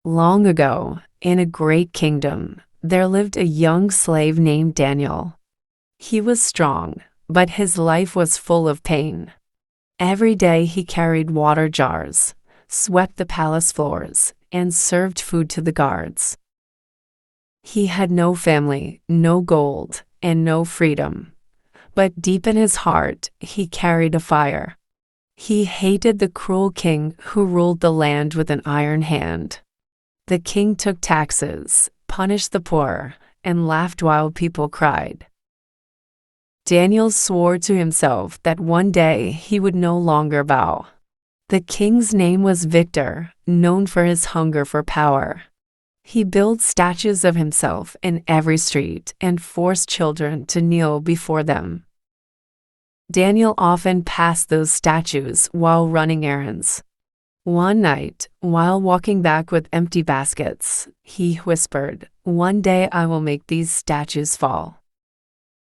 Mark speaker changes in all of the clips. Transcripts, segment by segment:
Speaker 1: Long ago, in a great kingdom, there lived a young slave named Daniel. He was strong, but his life was full of pain. Every day he carried water jars, swept the palace floors, and served food to the guards. He had no family, no gold, and no freedom. But deep in his heart, he carried a fire. He hated the cruel king who ruled the land with an iron hand. The king took taxes, punished the poor, and laughed while people cried. Daniel swore to himself that one day he would no longer bow. The king's name was Victor, known for his hunger for power. He built statues of himself in every street and forced children to kneel before them. Daniel often passed those statues while running errands. One night, while walking back with empty baskets, he whispered, "One day I will make these statues fall."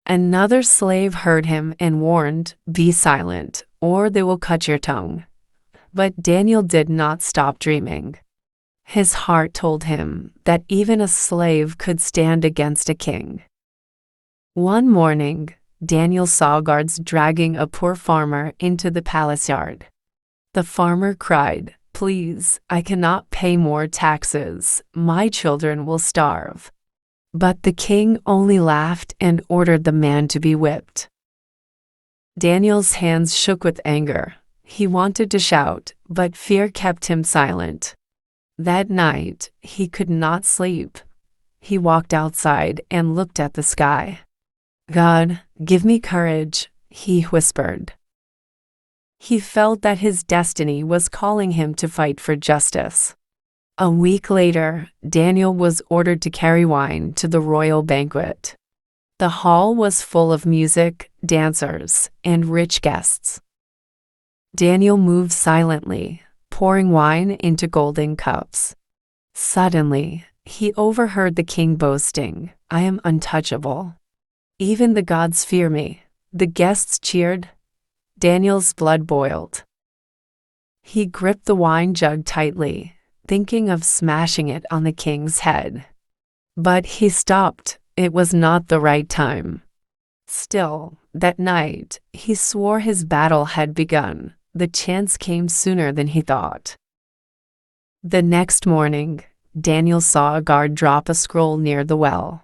Speaker 1: Another slave heard him and warned, "Be silent, or they will cut your tongue." But Daniel did not stop dreaming. His heart told him that even a slave could stand against a king. One morning, Daniel saw guards dragging a poor farmer into the palace yard. The farmer cried, "Please, I cannot pay more taxes. My children will starve." But the king only laughed and ordered the man to be whipped. Daniel's hands shook with anger. He wanted to shout, but fear kept him silent. That night, he could not sleep. He walked outside and looked at the sky. "God, give me courage," he whispered. He felt that his destiny was calling him to fight for justice. A week later, Daniel was ordered to carry wine to the royal banquet. The hall was full of music, dancers, and rich guests. Daniel moved silently, pouring wine into golden cups. Suddenly, he overheard the king boasting, "I am untouchable. Even the gods fear me." The guests cheered. Daniel's blood boiled. He gripped the wine jug tightly, thinking of smashing it on the king's head. But he stopped. It was not the right time. Still, that night, he swore his battle had begun. The chance came sooner than he thought. The next morning, Daniel saw a guard drop a scroll near the well.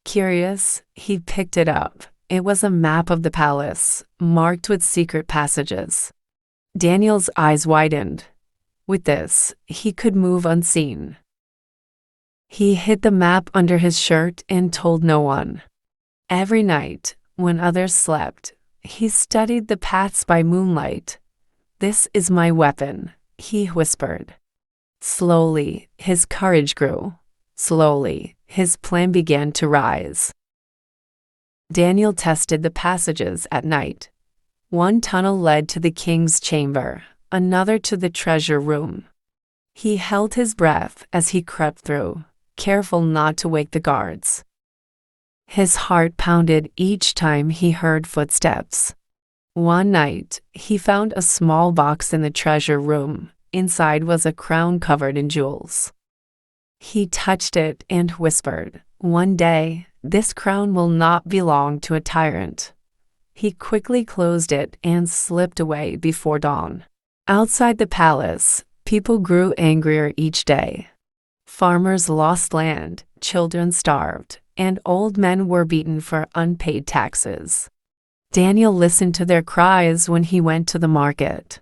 Speaker 1: Curious, he picked it up. It was a map of the palace, marked with secret passages. Daniel's eyes widened. With this, he could move unseen. He hid the map under his shirt and told no one. Every night, when others slept, he studied the paths by moonlight. "This is my weapon," he whispered. Slowly, his courage grew. Slowly, his plan began to rise. Daniel tested the passages at night. One tunnel led to the king's chamber, another to the treasure room. He held his breath as he crept through, careful not to wake the guards. His heart pounded each time he heard footsteps. One night, he found a small box in the treasure room. Inside was a crown covered in jewels. He touched it and whispered, "One day, this crown will not belong to a tyrant." He quickly closed it and slipped away before dawn. Outside the palace, people grew angrier each day. Farmers lost land, children starved, and old men were beaten for unpaid taxes. Daniel listened to their cries when he went to the market.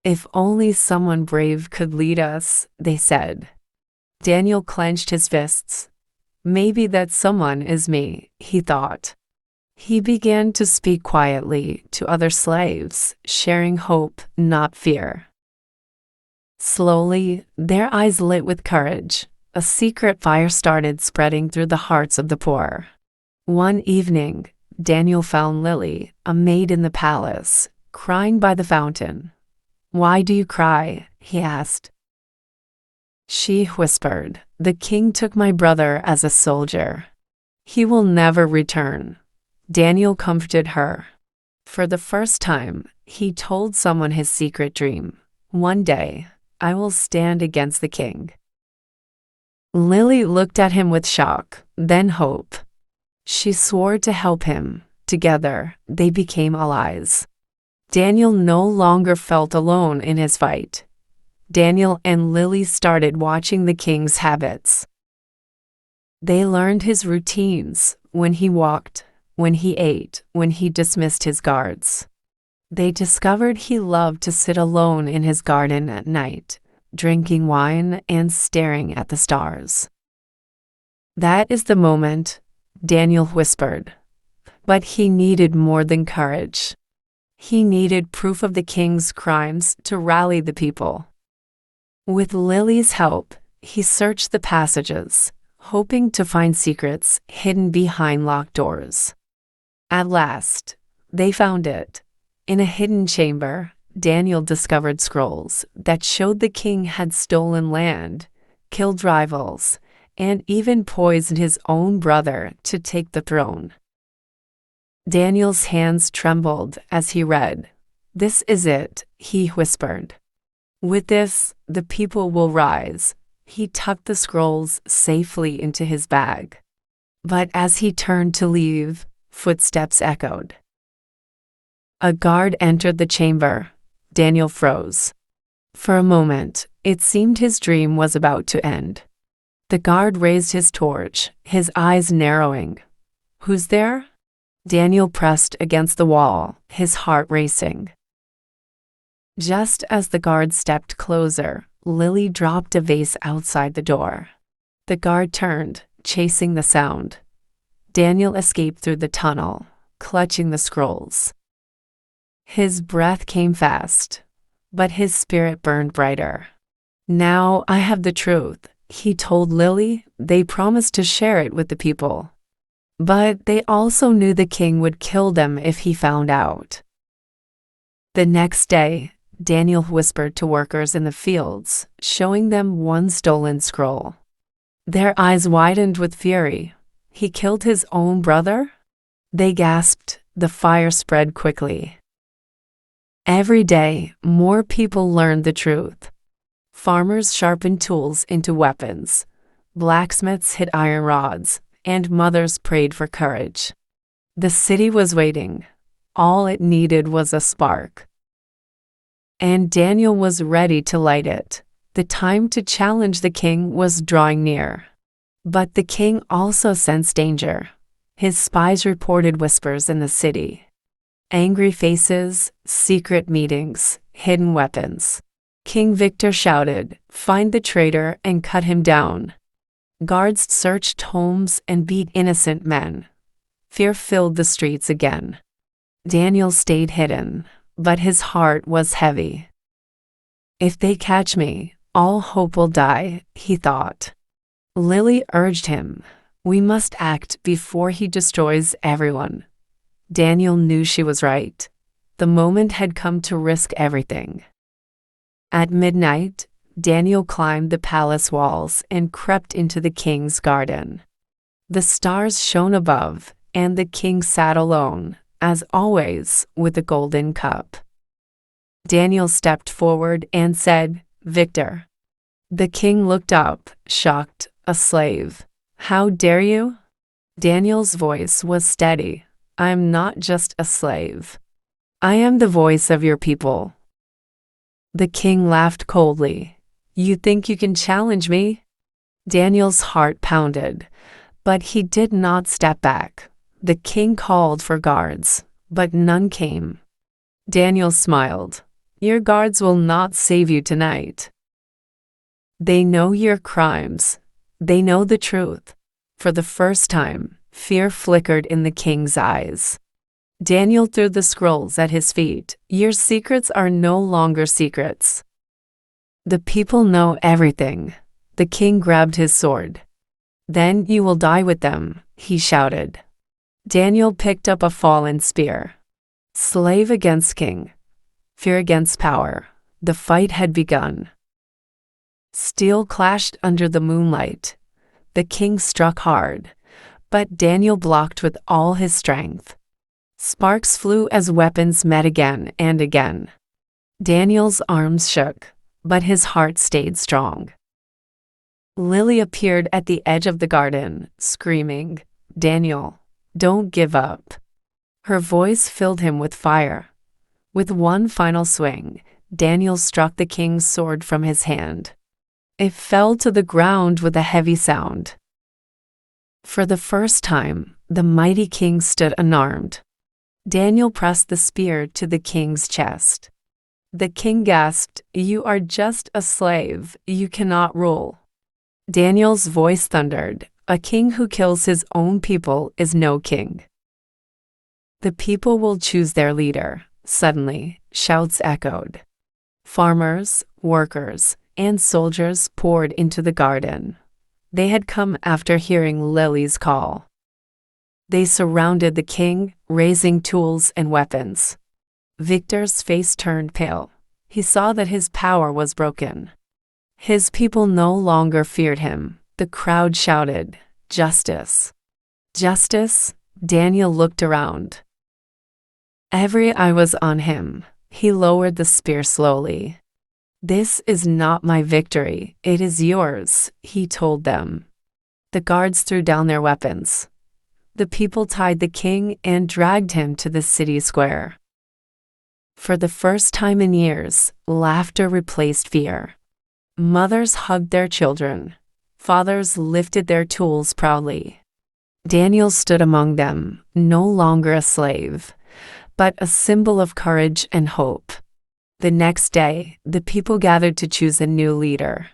Speaker 1: "If only someone brave could lead us," they said. Daniel clenched his fists. "Maybe that someone is me," he thought. He began to speak quietly to other slaves, sharing hope, not fear. Slowly, their eyes lit with courage. A secret fire started spreading through the hearts of the poor. One evening, Daniel found Lily, a maid in the palace, crying by the fountain. "Why do you cry?" he asked. She whispered, "The king took my brother as a soldier. He will never return." Daniel comforted her. For the first time, he told someone his secret dream. One day, I will stand against the king." Lily looked at him with shock, then hope. She swore to help him. Together, they became allies. Daniel no longer felt alone in his fight. Daniel and Lily started watching the king's habits. They learned his routines: when he walked, when he ate, when he dismissed his guards. They discovered he loved to sit alone in his garden at night, drinking wine and staring at the stars. "That is the moment," Daniel whispered. But he needed more than courage. He needed proof of the king's crimes to rally the people. With Lily's help, he searched the passages, hoping to find secrets hidden behind locked doors. At last, they found it. In a hidden chamber, Daniel discovered scrolls that showed the king had stolen land, killed rivals, and even poisoned his own brother to take the throne. Daniel's hands trembled as he read. "This is it," he whispered. "With this, the people will rise." He tucked the scrolls safely into his bag. But as he turned to leave, footsteps echoed. A guard entered the chamber. Daniel froze. For a moment, it seemed his dream was about to end. The guard raised his torch, his eyes narrowing. "Who's there?" Daniel pressed against the wall, his heart racing. Just as the guard stepped closer, Lily dropped a vase outside the door. The guard turned, chasing the sound. Daniel escaped through the tunnel, clutching the scrolls. His breath came fast, but his spirit burned brighter. "Now I have the truth," he told Lily. They promised to share it with the people. But they also knew the king would kill them if he found out. The next day, Daniel whispered to workers in the fields, showing them one stolen scroll. Their eyes widened with fury. He killed his own brother? They gasped. The fire spread quickly. Every day, more people learned the truth. Farmers sharpened tools into weapons. Blacksmiths hid iron rods, and mothers prayed for courage. The city was waiting. All it needed was a spark. And Daniel was ready to light it. The time to challenge the king was drawing near. But the king also sensed danger. His spies reported whispers in the city. Angry faces, secret meetings, hidden weapons. King Victor shouted, "Find the traitor and cut him down." Guards searched homes and beat innocent men. Fear filled the streets again. Daniel stayed hidden, but his heart was heavy. "If they catch me, all hope will die," he thought. Lily urged him, "We must act before he destroys everyone." Daniel knew she was right. The moment had come to risk everything. At midnight, Daniel climbed the palace walls and crept into the king's garden. The stars shone above, and the king sat alone, as always, with a golden cup. Daniel stepped forward and said, "Victor." The king looked up, shocked. "A slave. How dare you?" Daniel's voice was steady. "I am not just a slave. I am the voice of your people." The king laughed coldly. "You think you can challenge me?" Daniel's heart pounded, but he did not step back. The king called for guards, but none came. Daniel smiled. "Your guards will not save you tonight. They know your crimes. They know the truth." For the first time, fear flickered in the king's eyes. Daniel threw the scrolls at his feet. "Your secrets are no longer secrets. The people know everything." The king grabbed his sword. "Then you will die with them," he shouted. Daniel picked up a fallen spear. Slave against king. Fear against power. The fight had begun. Steel clashed under the moonlight. The king struck hard, but Daniel blocked with all his strength. Sparks flew as weapons met again and again. Daniel's arms shook. but his heart stayed strong. Lily appeared at the edge of the garden, screaming, "Daniel, don't give up." Her voice filled him with fire. With one final swing, Daniel struck the king's sword from his hand. It fell to the ground with a heavy sound. For the first time, the mighty king stood unarmed. Daniel pressed the spear to the king's chest. The king gasped, "You are just a slave. You cannot rule." Daniel's voice thundered, "A king who kills his own people is no king." "The people will choose their leader." Suddenly, shouts echoed. Farmers, workers, and soldiers poured into the garden. They had come after hearing Lily's call. They surrounded the king, raising tools and weapons. Victor's face turned pale. He saw that his power was broken. His people no longer feared him. The crowd shouted, "Justice! Justice!" Daniel looked around. Every eye was on him. He lowered the spear slowly. "This is not my victory, it is yours," he told them. The guards threw down their weapons. The people tied the king and dragged him to the city square. For the first time in years, laughter replaced fear. Mothers hugged their children. Fathers lifted their tools proudly. Daniel stood among them, no longer a slave, but a symbol of courage and hope. The next day, the people gathered to choose a new leader.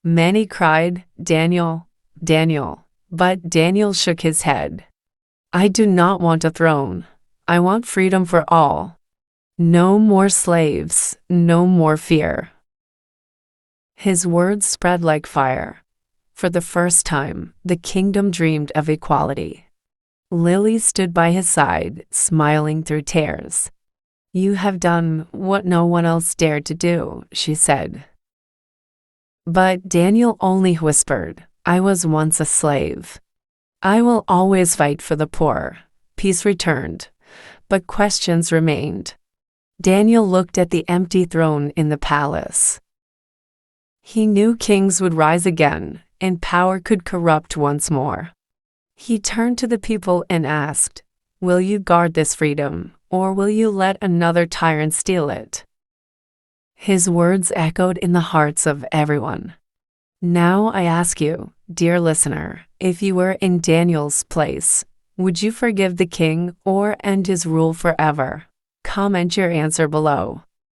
Speaker 1: Many cried, "Daniel, Daniel," but Daniel shook his head. "I do not want a throne. I want freedom for all. No more slaves, no more fear." His words spread like fire. For the first time, the kingdom dreamed of equality. Lily stood by his side, smiling through tears. "You have done what no one else dared to do," she said. But Daniel only whispered, "I was once a slave. I will always fight for the poor." Peace returned, but questions remained. Daniel looked at the empty throne in the palace. He knew kings would rise again, and power could corrupt once more. He turned to the people and asked, "Will you guard this freedom, or will you let another tyrant steal it?" His words echoed in the hearts of everyone. Now I ask you, dear listener, if you were in Daniel's place, would you forgive the king or end his rule forever? Comment your answer below.